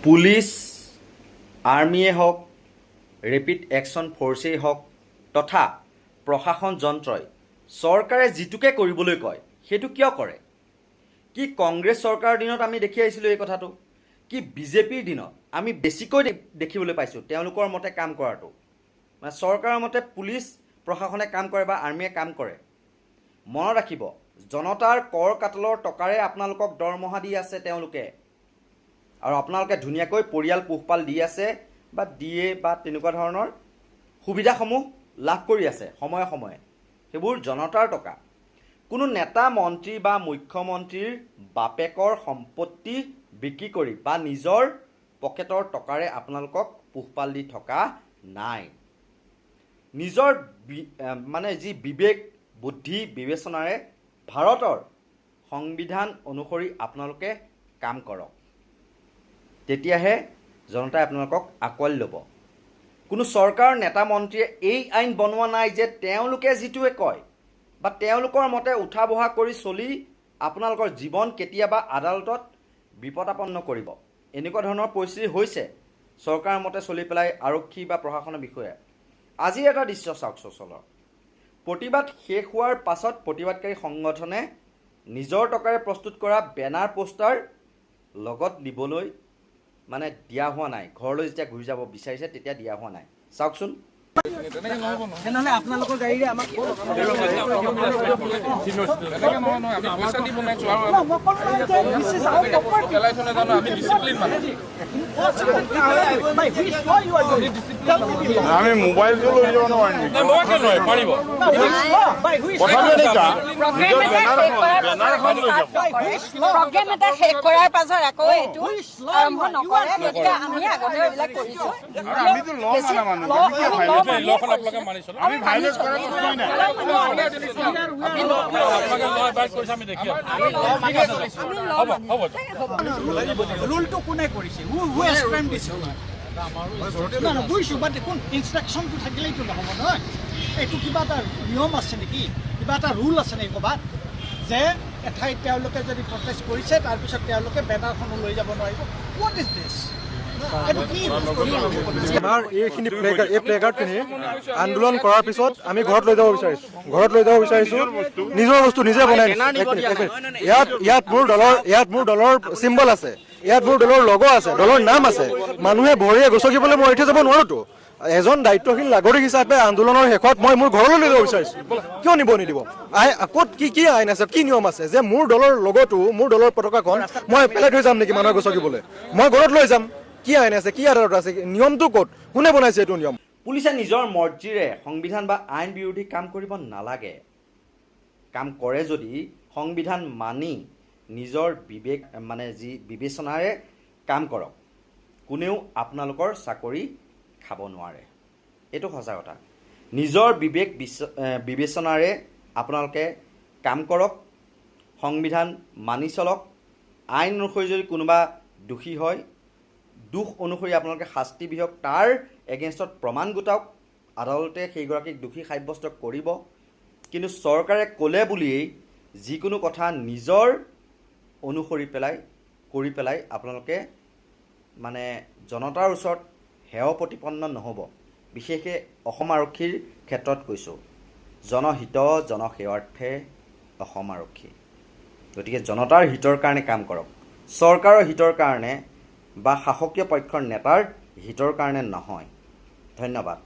Police আৰ্মিয়ে হওক rapid action ফ'ৰ্চেই হওক তথা প্ৰশাসন যন্ত্ৰই চৰকাৰে যিটোকে কৰিবলৈ কয় সেইটো কিয় কৰে? কি কংগ্ৰেছ চৰকাৰৰ দিনত আমি দেখি আহিছিলোঁ এই কথাটো, কি বিজেপিৰ দিনত আমি বেছিকৈ দেখিবলৈ পাইছোঁ তেওঁলোকৰ মতে কাম কৰাটো। মানে চৰকাৰৰ মতে পুলিচ প্ৰশাসনে কাম কৰে বা আৰ্মিয়ে কাম কৰে। মনত ৰাখিব, জনতাৰ কৰ কাটলৰ টকাৰে আপোনালোকক দৰমহা দি আছে তেওঁলোকে, আৰু আপোনালোকে ধুনীয়াকৈ পৰিয়াল পোহপাল দি আছে বা দিয়ে বা তেনেকুৱা ধৰণৰ সুবিধাসমূহ লাভ কৰি আছে সময়ে সময়ে। সেইবোৰ জনতাৰ টকা। কোনো নেতা মন্ত্ৰী বা মুখ্যমন্ত্ৰীৰ বাপেকৰ সম্পত্তি বিক্ৰী কৰি বা নিজৰ পকেটৰ টকাৰে আপোনালোকক পোহপাল দি থকা নাই। নিজৰ যি বিবেক বুদ্ধি বিবেচনাৰে ভাৰতৰ সংবিধান অনুসৰি আপোনালোকে কাম কৰক, তেতিয়াহে জনতাই আপোনালোকক আঁকোৱালি ল'ব। কোনো চৰকাৰৰ নেতা মন্ত্ৰীয়ে এই আইন বনোৱা নাই যে তেওঁলোকে যিটোৱে কয় বা তেওঁলোকৰ মতে উঠা বহা কৰি চলি আপোনালোকৰ জীৱন কেতিয়াবা আদালতত বিপদাপন্ন কৰিব। এনেকুৱা ধৰণৰ পৰিস্থিতি হৈছে চৰকাৰৰ মতে চলি পেলাই আৰক্ষী বা প্ৰশাসনৰ বিষয়ে। আজি এটা দৃশ্য চাওক চচলৰ। প্ৰতিবাদ শেষ হোৱাৰ পাছত প্ৰতিবাদকাৰী সংগঠনে নিজৰ টকাৰে প্ৰস্তুত কৰা বেনাৰ পোষ্টাৰ লগত নিবলৈ দিয়া হোৱা নাই। ঘৰলৈ যেতিয়া ঘূৰি যাব বিচাৰিছে তেতিয়া দিয়া হোৱা নাই। চাওকচোন। তেনেহ'লে আপোনালোকৰ গাড়ীৰে আমাক আমি মোবাইলটো লৈ যাব নোৱাৰিম। প্ৰগ্ৰেম এটা শেষ কৰাৰ পাছত আকৌ এইটো আৰম্ভ নকৰে, গতিকে আমি আগতে এইবিলাক কৰিছোঁ। ৰুলটো কোনে কৰিছে? বুজিছোঁ, বাট দেখোন ইনষ্ট্ৰাকশ্যনটো থাকিলেইতো নহ'ব নহয়। এইটো কিবা এটা নিয়ম আছে নেকি, কিবা এটা ৰুল আছে নেকি ক'ৰবাত, যে এঠাইত তেওঁলোকে যদি প্ৰটেষ্ট কৰিছে তাৰপিছত তেওঁলোকে বেনাৰখনো লৈ যাব নোৱাৰিব? What is this? আমাৰ এইখিনি প্লেকাৰ্ডখিনি আন্দোলন কৰাৰ পিছত আমি ঘৰত লৈ যাব বিচাৰিছোঁ। নিজৰ বস্তু নিজে বনাই ইয়াত মোৰ দলৰ চিম্বল আছে, ইয়াত মোৰ দলৰ লগো আছে, দলৰ নাম আছে। মানুহে ভৰিয়ে গছকিবলৈ মই উঠি যাব নোৱাৰোতো। এজন দায়িত্বশীল নাগৰিক হিচাপে আন্দোলনৰ শেষত মই মোৰ ঘৰলৈ লৈ যাব বিচাৰিছোঁ। কিয় নিদিব? ক'ত কি আইন আছে, কি নিয়ম আছে যে মোৰ দলৰ লগতো, মোৰ দলৰ পতাকাখন মই পেলাই থৈ যাম নেকি মানুহে গছকিবলৈ? মই ঘৰত লৈ যাম। কি আইন আছে, কি আদালত আছে, নিয়মটো ক'ত, কোনে বনাইছে এইটো নিয়ম? পুলিচে নিজৰ মৰ্জিৰে সংবিধান বা আইন বিৰোধী কাম কৰিব নালাগে। কাম কৰে যদি সংবিধান মানি নিজৰ বিবেক যি বিবেচনাৰে কাম কৰক। কোনেও আপোনালোকৰ চাকৰি খাব নোৱাৰে, এইটো সঁচা কথা। নিজৰ বিবেক বিবেচনাৰে আপোনালোকে কাম কৰক, সংবিধান মানি চলক। আইন অনুসৰি যদি কোনোবা দোষী হয়, দোষ অনুসৰি আপোনালোকে শাস্তি বিহক, তাৰ এগেইনষ্টত প্ৰমাণ গোটাওক, আদালতে সেইগৰাকীক দোষী সাব্যস্ত কৰিব। কিন্তু চৰকাৰে ক'লে বুলিয়েই যিকোনো কথা নিজৰ অনুসৰি কৰি পেলাই আপোনালোকে জনতাৰ ওচৰত হেয় প্ৰতিপন্ন নহ'ব। বিশেষকৈ অসম আৰক্ষীৰ ক্ষেত্ৰত কৈছোঁ, জনহিত জনসেৱাৰ্থে অসম আৰক্ষী। গতিকে জনতাৰ হিতৰ কাৰণে কাম কৰক, চৰকাৰৰ হিতৰ কাৰণে বা শাসকীয় পক্ষৰ নেতাৰ হিতৰ কাৰণে নহয়। ধন্যবাদ।